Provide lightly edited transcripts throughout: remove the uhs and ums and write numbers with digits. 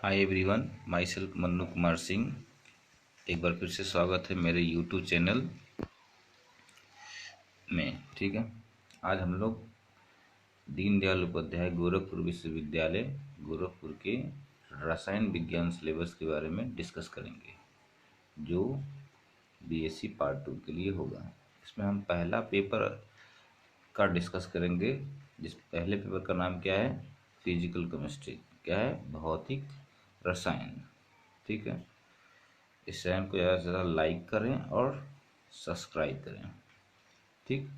Hi everyone, my self Mannu Kumar Singh. एक बार फिर से स्वागत है मेरे यूट्यूब चैनल में। ठीक है, आज हम लोग दीनदयाल उपाध्याय गोरखपुर विश्वविद्यालय गोरखपुर के रसायन विज्ञान सिलेबस के बारे में डिस्कस करेंगे, जो बीएससी पार्ट 2 के लिए होगा। इसमें हम पहला पेपर का डिस्कस करेंगे, जिस पहले पेपर का नाम क्या है? Physical chemistry. क्या है? भौतिक रसायन। ठीक है, इस चैनल को ज़्यादा से ज़्यादा लाइक करें और सब्सक्राइब करें। ठीक,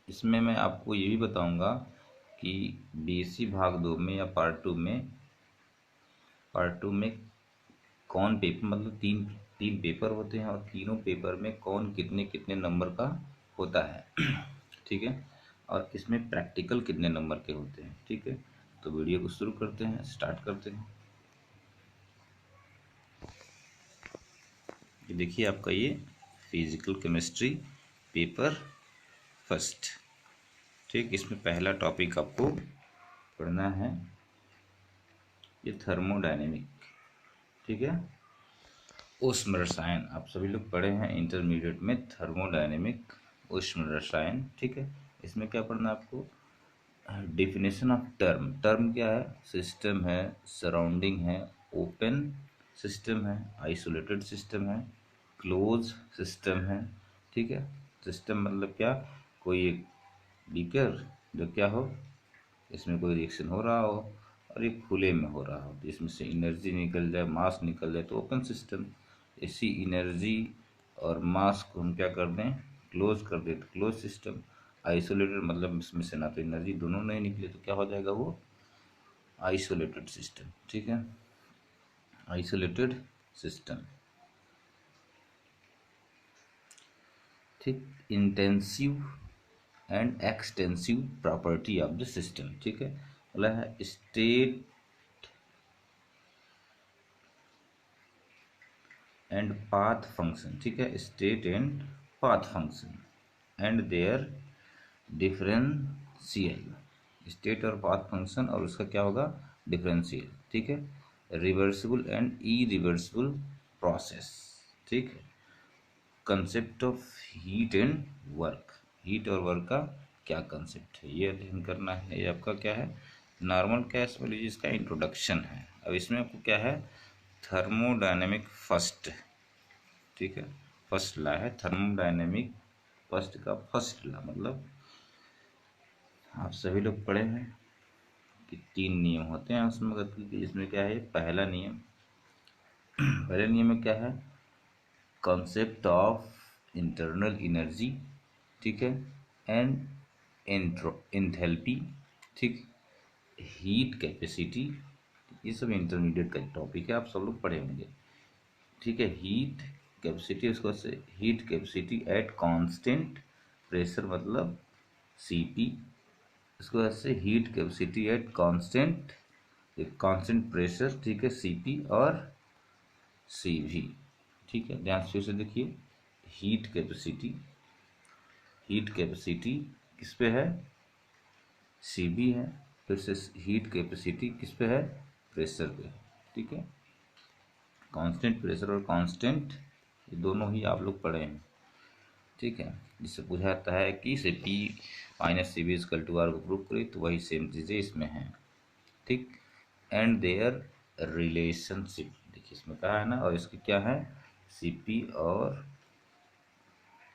इसमें मैं आपको ये भी बताऊंगा कि बीएससी भाग 2 में या पार्ट 2 में कौन पेपर, मतलब तीन तीन पेपर होते हैं और तीनों पेपर में कौन कितने कितने नंबर का होता है। ठीक है, और इसमें प्रैक्टिकल कितने नंबर के होते हैं। ठीक है, तो वीडियो को शुरू करते हैं, स्टार्ट करते हैं। ये देखिए आपका ये फिजिकल केमिस्ट्री पेपर फर्स्ट। ठीक, इसमें पहला टॉपिक आपको पढ़ना है ये थर्मोडायनेमिक। ठीक है, ऊष्म रसायन आप सभी लोग पढ़े हैं इंटरमीडिएट में, थर्मोडायनेमिक ऊष्म रसायन। ठीक है, इसमें क्या पढ़ना है आपको? Definition of term. टर्म क्या है? सिस्टम है, सराउंडिंग है, ओपन सिस्टम है, आइसोलेटेड सिस्टम है, क्लोज सिस्टम है। ठीक है, सिस्टम मतलब क्या? कोई एक बीकर जो क्या हो, इसमें कोई रिएक्शन हो रहा हो और ये खुले में हो रहा हो, तो इसमें से एनर्जी निकल जाए, मास निकल जाए, तो ओपन सिस्टम। इसी एनर्जी और मास को हम क्या कर दें? क्लोज कर दें, तो क्लोज सिस्टम। आइसोलेटेड मतलब इसमें से ना तो एनर्जी दोनों नहीं निकले, तो क्या हो जाएगा? वो आइसोलेटेड सिस्टम। ठीक है, आइसोलेटेड सिस्टम। ठीक, intensive and extensive property of the system. ठीक है, मतलब है स्टेट एंड पाथ फंक्शन। ठीक है, state and path function and their differential. State और पाथ फंक्शन और उसका क्या होगा? डिफरेंशियल। ठीक है, रिवर्सिबल एंड इरिवर्सिबल प्रोसेस। ठीक है, concept of heat and work. Heat और वर्क का क्या कंसेप्ट है, ये अध्ययन करना है। ये आपका क्या है? नॉर्मल गैस वाली जिसका इंट्रोडक्शन है। अब इसमें आपको क्या है? Thermodynamic first. ठीक है, फर्स्ट ला है थर्मोडायनेमिक फर्स्ट का। फर्स्ट ला मतलब आप सभी लोग पढ़े हैं कि 3 नियम होते हैं उसमें गति के। इसमें क्या है? पहला नियम, पहले नियम में क्या है? Concept of internal energy. ठीक है, एंड एंथैल्पी। ठीक, हीट कैपेसिटी। ये सब इंटरमीडिएट का टॉपिक है, आप सब लोग पढ़े होंगे। ठीक है, हीट कैपेसिटी, उसको से heat capacity eight constant pressure मतलब सीपी। इसको ऐसे heat capacity eight constant pressure. ठीक है, सीपी और सीवी। ठीक है, ध्यान से देखिए, हीट कैपेसिटी, हीट कैपेसिटी किस पे है? सीबी है। फिर से हीट कैपेसिटी किस पे है? प्रेशर पे। ठीक है, कांस्टेंट प्रेशर और कांस्टेंट, ये दोनों ही आप लोग पढ़े हैं। ठीक है, जिससे पूछा जाता है कि से P minus C B equal to R को प्रूव करें, तो वही सेम चीज़ें इसमें हैं। ठीक, एंड देयर रिलेशनशिप। देखिए इसमें कहा है ना, और इसकी क्या है? सी पी और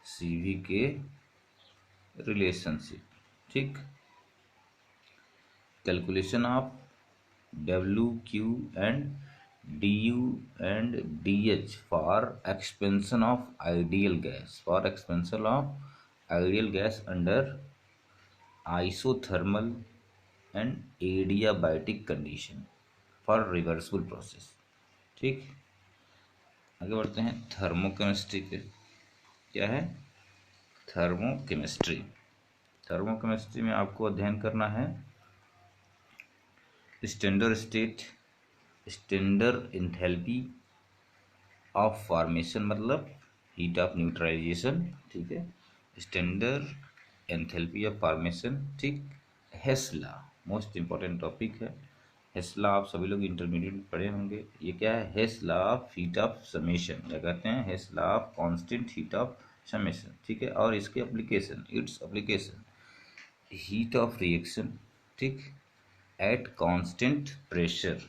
सी वी के रिलेशनशिप। ठीक, calculation of W Q and D you and D H for expansion of ideal gas, for expansion of ideal gas under isothermal and adiabatic condition for reversible process. ठीक, आगे बढ़ते हैं thermochemistry पे। क्या है? Thermochemistry. Thermochemistry में आपको अध्ययन करना है standard state, standard enthalpy of formation मतलब हीट ऑफ न्यूट्रलाइजेशन। ठीक है, स्टैंडर्ड एंथैल्पी ऑफ फॉर्मेशन। ठीक, हेस लॉ मोस्ट इंपॉर्टेंट टॉपिक है। हेस लॉ आप सभी लोग इंटरमीडिएट में पढ़े होंगे। ये क्या है? Hess law of heat of summation, क्या कहते हैं? Hess law of constant heat of summation, ठीक है। और इसके application, its application, heat of reaction, ठीक, at constant pressure,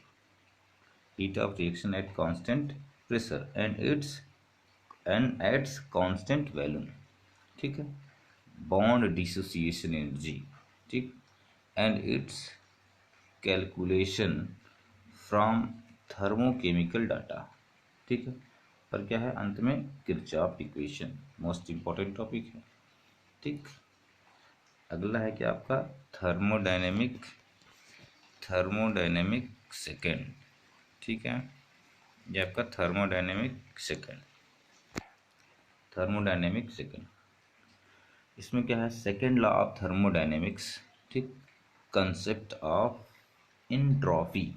heat of reaction at constant pressure and at constant volume, ठीक है। बॉन्ड डिसोसिएशन एनर्जी, ठीक, and it's calculation from thermochemical data, ठीक है। पर क्या है अंत में? Kirchhoff equation, most important topic है, ठीक। अगला है क्या आपका? थर्मोडायनेमिक, थर्मोडायनेमिक सेकेंड, ठीक है। ये आपका थर्मोडायनेमिक सेकेंड, थर्मोडायनेमिक सेकेंड। इसमें क्या है? सेकेंड लॉ ऑफ थर्मोडायनेमिक्स, ठीक, concept of entropy,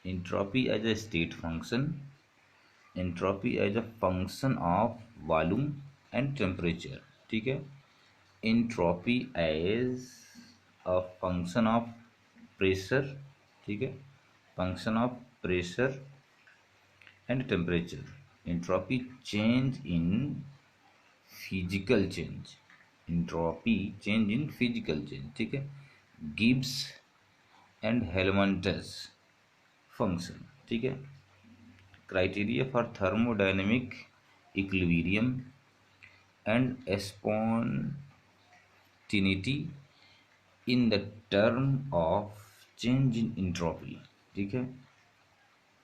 entropy as a state function, entropy as a function of volume and temperature, ठीक है। Entropy as a function of pressure, ठीक है, function of pressure and temperature. Entropy change in physical change, entropy change in physical change, ठीक है। Gibbs and Helmholtz function, ठीक है। Criteria for thermodynamic equilibrium and spontaneity in the term of change in entropy, ठीक है।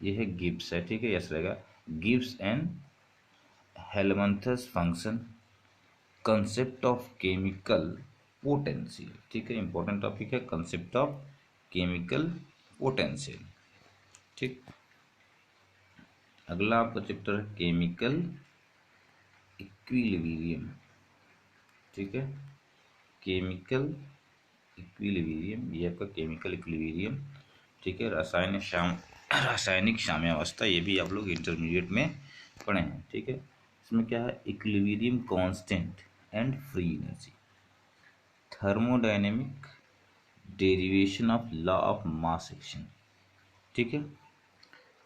यह है Gibbs है, ठीक है, यस रहेगा। Gibbs and Helmholtz function, concept of chemical potential, ठीक है, इंपॉर्टेंट टॉपिक है कंसेप्ट ऑफ केमिकल पोटेंशियल, ठीक। अगला आपका चैप्टर है केमिकल इक्विलिब्रियम, ठीक है, केमिकल इक्विलिब्रियम, ये आपका केमिकल इक्विलिब्रियम, ठीक है। रासायनिक साम्यावस्था, ये भी आप लोग इंटरमीडिएट में पढ़े हैं, ठीक है। इसमें क्या है? Equilibrium constant and free energy, thermodynamic derivation of law of mass action, ठीक है।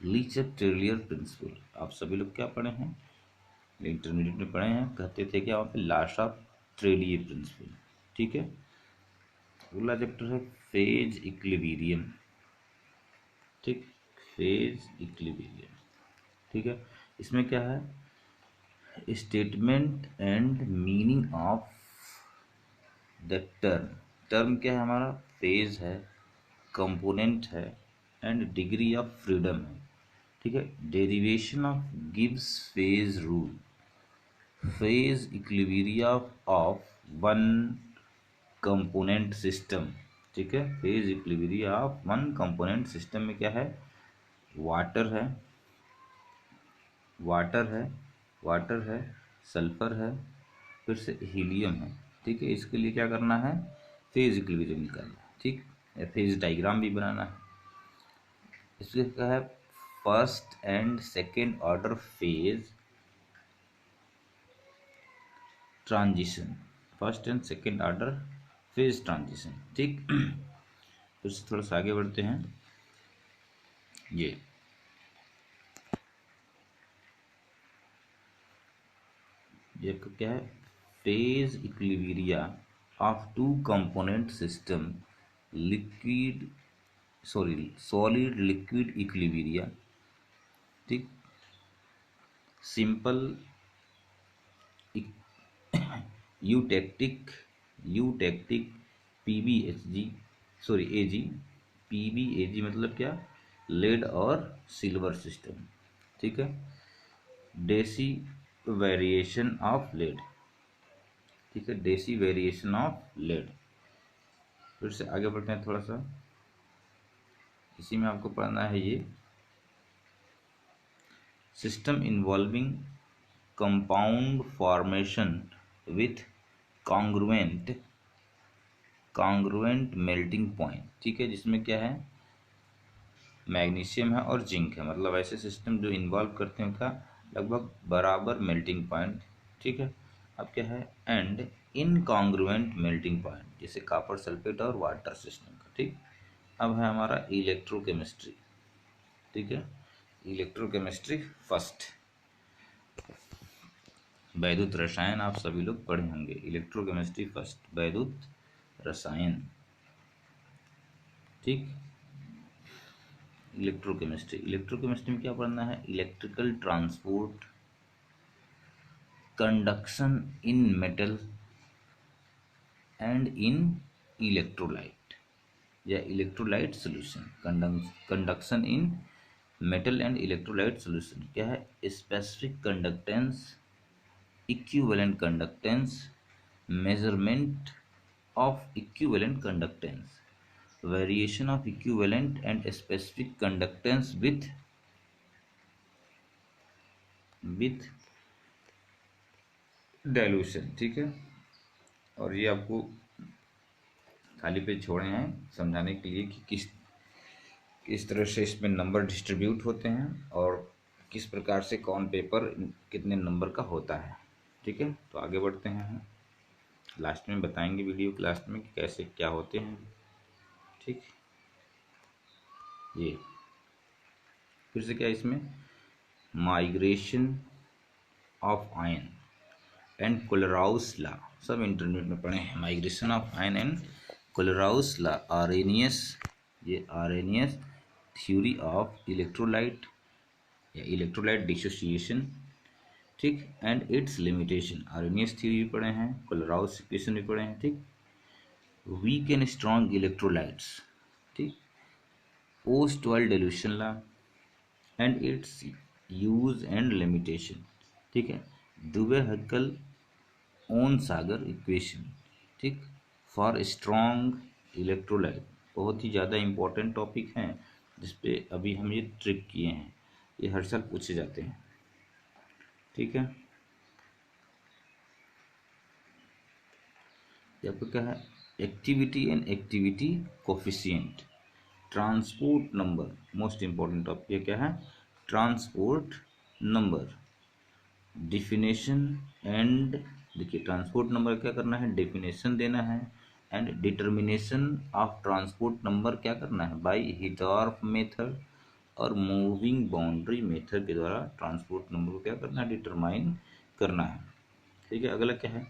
लीच-टेलियर प्रिंसिपल, आप सभी लोग क्या पढ़े हैं? इंटरमीडिएट में पढ़े हैं, कहते थे क्या वहाँ पे? लास्ट ऑफ टेलियर प्रिंसिपल, ठीक है। अगला चैप्टर है फेज इक्विलिब्रियम, ठीक, फेज इक्विलिब्रियम, ठीक है। इसमें क्या है? Statement and meaning of the term, term क्या है हमारा? फेज है, कंपोनेंट है एंड डिग्री ऑफ फ्रीडम है, ठीक है। Derivation of Gibbs phase rule, phase equilibrium of one component system, ठीक है। Phase equilibrium of one component system में क्या है? वाटर है, वाटर है, वाटर है, सल्फर है, फिर से हीलियम है, ठीक है। इसके लिए क्या करना है? फेज इक्विलिब्रियम निकालना है, ठीक, फेज डायग्राम भी बनाना है। इसके क्या है? First and second order phase transition, first and second order phase transition, ठीक। फिर से थोड़ा सा आगे बढ़ते हैं। ये आपका क्या है? Phase equilibria of two component system, liquid, sorry, solid liquid equilibria, ठीक, simple eutectic, eutectic PBHG, sorry AG, PBAG मतलब क्या? लेड और सिल्वर सिस्टम, ठीक है। डेसी वेरिएशन ऑफ लेड, ठीक है, डेसी वेरिएशन ऑफ लेड। फिर से आगे बढ़ते हैं थोड़ा सा, इसी में आपको पढ़ना है ये system involving compound formation with congruent, congruent melting point, ठीक है, जिसमें क्या है? मैग्नीशियम है और जिंक है, मतलब ऐसे सिस्टम जो इन्वॉल्व करते हैं उनका लगभग बराबर मेल्टिंग पॉइंट, ठीक है। अब क्या है? एंड इनकॉन्ग्रुएंट मेल्टिंग पॉइंट, जैसे कॉपर सल्फेट और वाटर सिस्टम का, ठीक। अब है हमारा इलेक्ट्रोकेमिस्ट्री, ठीक है। इलेक्ट्रोकेमिस्ट्री फर्स्ट, वैद्युत रसायन आप सभी लोग पढ़े होंगे। इलेक्ट्रोकेमिस्ट्री फर्स्ट, वैद्युत रसायन, ठीक। इलेक्ट्रोकेमिस्ट्री, इलेक्ट्रोकेमिस्ट्री में क्या पढ़ना है? Electrical transport, conduction in metal and in electrolyte या electrolyte solution, conduction in metal and electrolyte solution क्या है? Specific conductance, equivalent conductance, measurement of equivalent conductance, variation of equivalent and specific conductance with dilution, ठीक है। और ये आपको खाली page छोड़े हैं समझाने के लिए कि किस तरह से इसमें नंबर डिस्ट्रीब्यूट होते हैं और किस प्रकार से कौन पेपर कितने नंबर का होता है, ठीक है। तो आगे बढ़ते हैं, लास्ट में बताएंगे वीडियो क्लास में कि कैसे क्या होते हैं, ठीक। ये फिर से क्या इसमें migration of ion and Kohlrausch law, सब इंटरमीडिएट में पढ़े हैं। Migration of ion and Kohlrausch law, Arrhenius, ये आरेनियस थ्योरी ऑफ इलेक्ट्रोलाइट या इलेक्ट्रोलाइट डिसोसिएशन, ठीक। And its limitation, Arrhenius theory भी पढ़े हैं, कोलेराउस इक्वेशन भी पढ़े हैं, ठीक। वीक एंड स्ट्रॉन्ग इलेक्ट्रोलाइट्स, ठीक। Ostwald dilution law and its use and limitation, ठीक है। दुबे-हक्केल ओन सागर इक्वेशन, ठीक, फॉर स्ट्रॉन्ग इलेक्ट्रोलाइट, बहुत ही ज़्यादा इंपॉर्टेंट टॉपिक हैं जिसपे अभी हम ये ट्रिक किए हैं, ये हर साल पूछे जाते हैं, ठीक है। आपको क्या है? Activity and activity coefficient, transport number, most important topic क्या है? ट्रांसपोर्ट नंबर, डिफिनेशन एंड, देखिए ट्रांसपोर्ट नंबर क्या करना है? डेफिनेशन देना है, and determination of transport number क्या करना है? बाय हिटॉर्फ मेथड और मूविंग बाउंड्री मेथड के द्वारा ट्रांसपोर्ट नंबर को क्या करना है? डिटरमाइन करना है, ठीक है। अगला क्या है?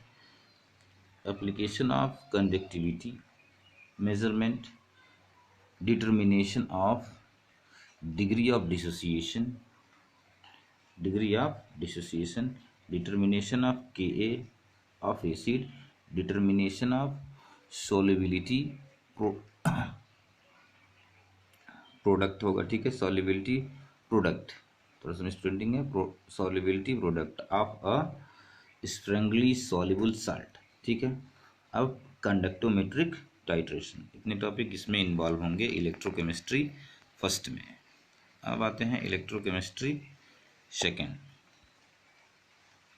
Application of conductivity measurement, determination of degree of dissociation, determination of Ka of acid, determination of solubility product होगा, ठीक है। solubility प्रोडक्ट, थोड़ा सा मिसप्रिंटिंग है, solubility product of a strongly soluble salt, ठीक है। अब कंडक्टोमेट्रिक टाइट्रेशन, इतने टॉपिक इसमें इन्वॉल्व होंगे इलेक्ट्रोकेमिस्ट्री फर्स्ट में। अब आते हैं इलेक्ट्रोकेमिस्ट्री सेकेंड,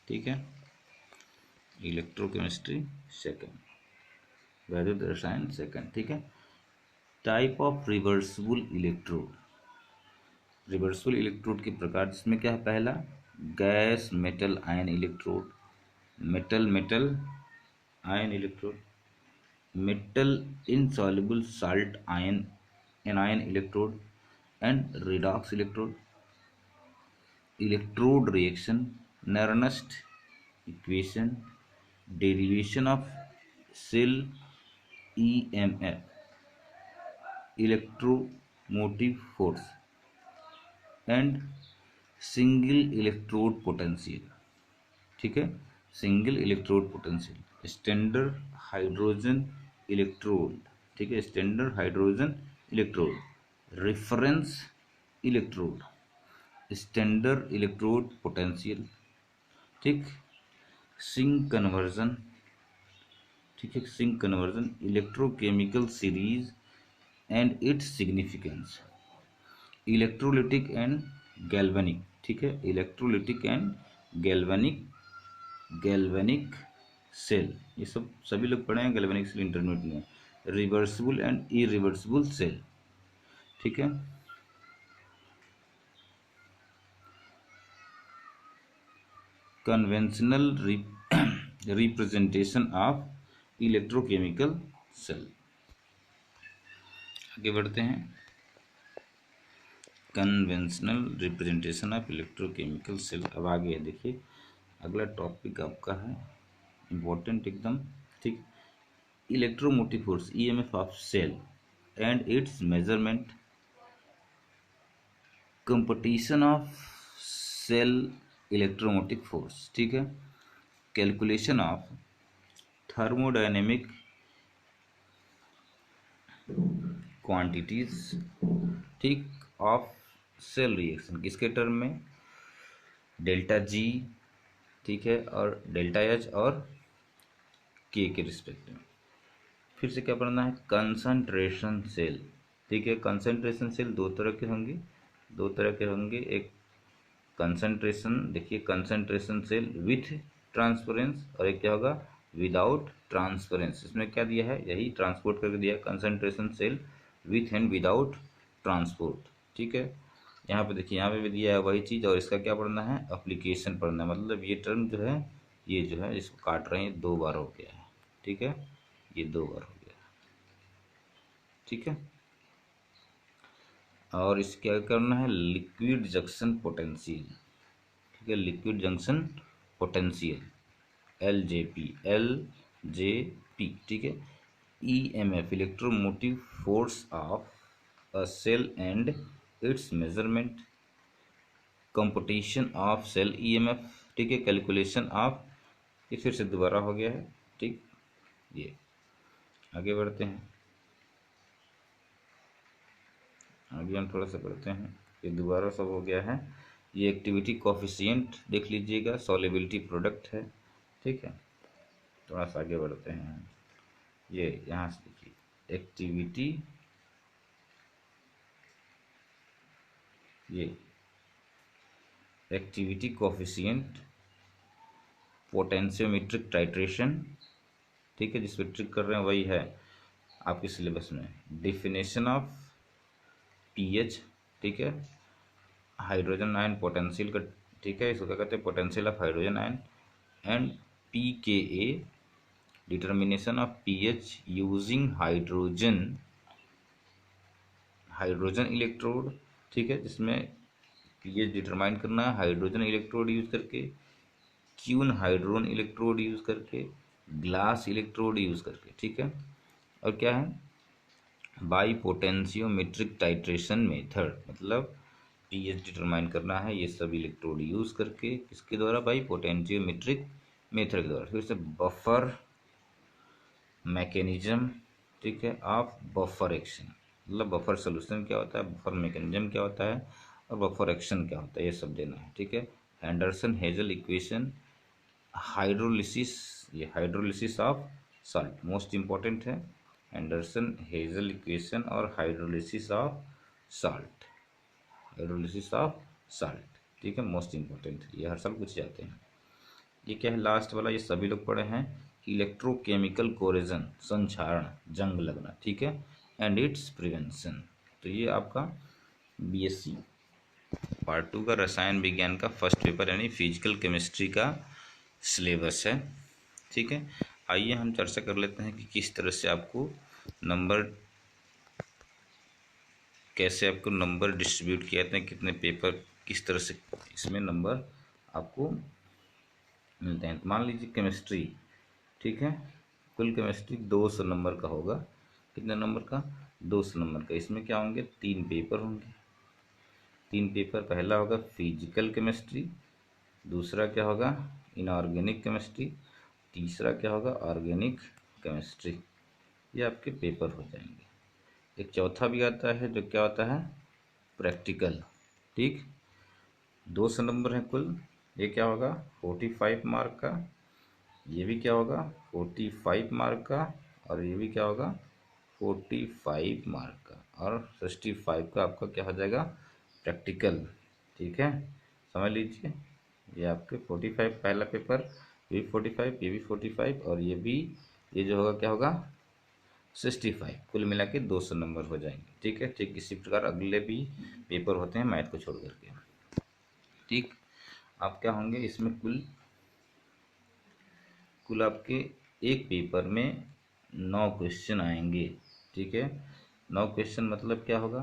ठीक है। इलेक्ट्रोकेमिस्ट्री सेकेंड, वैद्युत रसायन सेकेंड, ठीक है। Type of reversible electrode, reversible electrode के प्रकार, जिसमें क्या है? पहला gas metal ion electrode, metal metal ion electrode, metal insoluble salt ion anion electrode and redox electrode, electrode reaction, Nernst equation, derivation of cell EMF, electromotive force and single electrode potential, ठीक है। Single electrode potential, standard hydrogen electrode, ठीक है। Standard hydrogen electrode, reference electrode, standard electrode potential, ठीक। सिंक convention, ठीक है। Sink convention, electrochemical series and its significance, electrolytic and galvanic, ठीक है। इलेक्ट्रोलिटिक एंड गैल्वेनिक सेल, ये सब सभी लोग पढ़े हैं गैल्वेनिक सेल इंटरमीडिएट में। रिवर्सिबल एंड इरिवर्सिबल सेल, ठीक है। Conventional representation of electrochemical cell, आगे बढ़ते हैं। Conventional representation of electrochemical cell. अब आगे है, देखिए अगला टॉपिक आपका है इम्पोर्टेंट एकदम, ठीक। Electromotive force EMF of cell and its measurement, competition of cell electromotive force, ठीक है। कैलकुलेशन ऑफ थर्मोडायनेमिक क्वांटिटीज, ठीक, ऑफ सेल रिएक्शन किसके टर्म में, डेल्टा जी, ठीक है, और डेल्टा एच और के रिस्पेक्ट में। फिर से क्या पढ़ना है, कंसंट्रेशन सेल, ठीक है। कंसंट्रेशन सेल दो तरह के होंगे, एक कंसंट्रेशन, देखिए कंसंट्रेशन सेल विथ ट्रांसपेरेंस और एक क्या होगा विदाउट ट्रांसपेरेंस। इसमें क्या दिया है, यही ट्रांसपोर्ट करके दिया है, concentration cell with and without transport, ठीक है। यहाँ पे देखिए, यहाँ पे भी दिया है वही चीज़, और इसका क्या पढ़ना है, एप्लीकेशन पढ़ना है। मतलब ये टर्म जो है, ये जो है इसको काट रहे हैं, 2 बार हो गया है, ठीक है, ये 2 बार हो गया है, ठीक है। और इसके क्या करना है, लिक्विड जंक्शन पोटेंशियल, ठीक है, liquid junction potential L J P, ठीक है। EMF electromotive force of a cell and its measurement, competition of cell EMF, ठीक है, कैलकुलेशन ऑफ, ये फिर से दोबारा हो गया है, ठीक। ये आगे बढ़ते हैं, आगे हम थोड़ा सा करते हैं, ये दोबारा सब हो गया है। ये एक्टिविटी कोफिशिएंट देख लीजिएगा, सॉल्युबिलिटी प्रोडक्ट है, ठीक है। थोड़ा सा आगे बढ़ते हैं, ये यहाँ से देखिए एक्टिविटी, ये एक्टिविटी कोफिशिएंट पोटेंशियोमेट्रिक टाइट्रेशन, ठीक है, जिस पर ट्रिक कर रहे हैं वही है आपके सिलेबस में। डिफिनेशन ऑफ पीएच, ठीक है, हाइड्रोजन आयन पोटेंशियल का, ठीक है, इसको क्या कहते हैं, potential of hydrogen ion, and pKa determination of pH using hydrogen electrode, ठीक है, जिसमें पीएच डिटरमाइन करना है हाइड्रोजन इलेक्ट्रोड यूज करके, क्यून हाइड्रोन इलेक्ट्रोड यूज करके, ग्लास इलेक्ट्रोड यूज करके, ठीक है। और क्या है, बाई पोटेंशियोमेट्रिक टाइट्रेशन मेथड, मतलब पीएच डिटरमाइन करना है ये सब इलेक्ट्रोड यूज करके, किसके द्वारा, बाई पोटेंशियोमेट्रिक मेथड के द्वारा। फिर से बफर मैकेनिज्म, ठीक है, ऑफ बफर एक्शन, मतलब बफर सोल्यूशन क्या होता है, बफर मैकेनिज्म क्या होता है, और बफर एक्शन क्या होता है, ये सब देना है, ठीक है। एंडरसन हेजल इक्वेशन, हाइड्रोलिसिस, ये hydrolysis of salt most important है, एंडरसन हेजल इक्वेशन और hydrolysis of salt, hydrolysis of salt, ठीक है, मोस्ट इंपॉर्टेंट, ये हर साल पूछ जाते हैं। ये क्या है, लास्ट वाला, ये सभी लोग पढ़े हैं, इलेक्ट्रोकेमिकल कोरेजन, संक्षारण, जंग लगना, ठीक है, एंड इट्स प्रिवेंशन। तो ये आपका बीएससी पार्ट 2 का रसायन विज्ञान का फर्स्ट पेपर यानी फिजिकल केमिस्ट्री का सिलेबस है, ठीक है। आइए हम चर्चा कर लेते हैं कि किस तरह से आपको नंबर, कैसे आपको नंबर डिस्ट्रीब्यूट किए जाते हैं, कितने पेपर, किस तरह से इसमें नंबर आपको मिलते हैं। तो मान लीजिए केमिस्ट्री, ठीक है, कुल केमिस्ट्री 200 नंबर का होगा, कितने नंबर का, 200 नंबर का। इसमें क्या होंगे, 3 पेपर होंगे, 3 पेपर। पहला होगा फिजिकल केमिस्ट्री, दूसरा क्या होगा इनऑर्गेनिक केमिस्ट्री, तीसरा क्या होगा ऑर्गेनिक केमिस्ट्री। ये आपके पेपर हो जाएंगे। एक चौथा भी आता है जो क्या होता है प्रैक्टिकल, ठीक, 200 नंबर है कुल। ये क्या होगा 45 मार्क का, ये भी क्या होगा 45 मार्क का, और ये भी क्या होगा 45 मार्क का, और 65 का आपका क्या हो जाएगा प्रैक्टिकल, ठीक है, समझ लीजिए। ये आपके 45 पहला पेपर, ये भी 45, ये भी 45, और ये भी, ये जो होगा क्या होगा 65, कुल मिला के 200 नंबर हो जाएंगे, ठीक है। ठीक इसी प्रकार अगले भी पेपर होते हैं मैथ को छोड़ करके, ठीक। आप क्या होंगे इसमें कुल कुल आपके एक पेपर में 9 क्वेश्चन आएंगे, ठीक है। नाउ क्वेश्चन मतलब क्या होगा,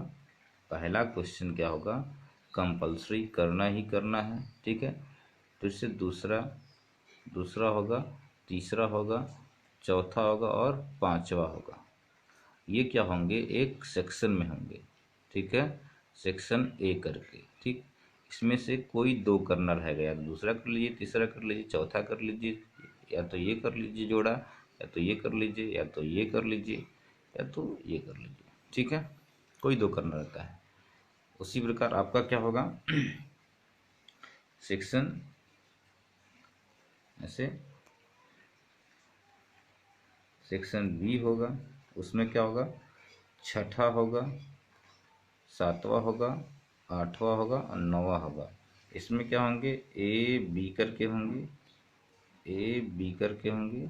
पहला क्वेश्चन क्या होगा, कंपल्सरी करना ही करना है, ठीक है। तो इससे दूसरा दूसरा होगा, तीसरा होगा, चौथा होगा और पांचवा होगा। ये क्या होंगे, एक सेक्शन में होंगे, ठीक है, सेक्शन ए करके, ठीक। इसमें से कोई दो करना रहेगा, या तो दूसरा कर लीजिए, तीसरा कर लीजिए, चौथा कर लीजिए, या तो ये कर लीजिए जोड़ा, या तो ये कर लीजिए, या तो ये कर लीजिए, या तो ये कर लीजिए, ठीक है। कोई दो करना रहता है। उसी प्रकार आपका क्या होगा, सेक्शन ऐसे सेक्शन बी होगा, उसमें क्या होगा, छठा होगा, सातवां होगा, आठवां होगा और नौवां होगा। इसमें क्या होंगे, ए बी करके होंगे, ए बी करके होंगे,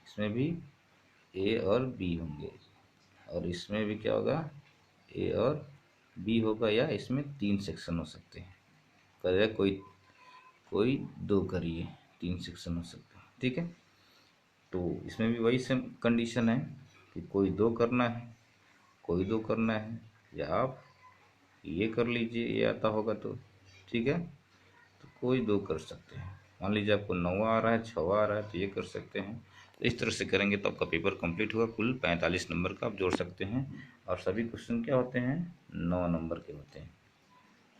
इसमें भी ए और बी होंगे, और इसमें भी क्या होगा, ए और बी होगा, या इसमें तीन सेक्शन हो सकते हैं। करेगा कोई कोई दो करिए, तीन सेक्शन हो सकते हैं, ठीक है। तो इसमें भी वही सेम कंडीशन है कि कोई दो करना है, कोई दो करना है, या आप ये कर लीजिए, ये आता होगा तो, ठीक है। तो कोई दो कर सकते हैं। मान लीजिए आपको नौवा आ रहा है, छवा आ रहा है, तो ये कर सकते हैं। तो इस तरह से करेंगे तो आपका पेपर कंप्लीट होगा। कुल 45 नंबर का आप जोड़ सकते हैं, और सभी क्वेश्चन क्या होते हैं, 9 नंबर के होते हैं।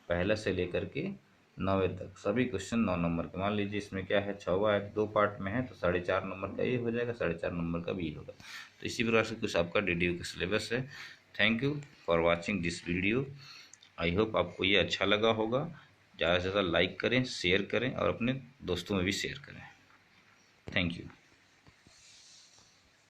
पहले से लेकर के 9वें तक सभी क्वेश्चन 9 नंबर के। मान लीजिए इसमें क्या है, छवा है, दो पार्ट में है, तो 4.5 नंबर का ये हो जाएगा, 4.5 नंबर का भी होगा। तो इसी प्रकार से कुछ आपका DDU का सिलेबस है। Thank you for watching this video. I hope आपको ये अच्छा लगा होगा। ज़्यादा से ज़्यादा लाइक करें, शेयर करें और अपने दोस्तों में भी शेयर करें। Thank you.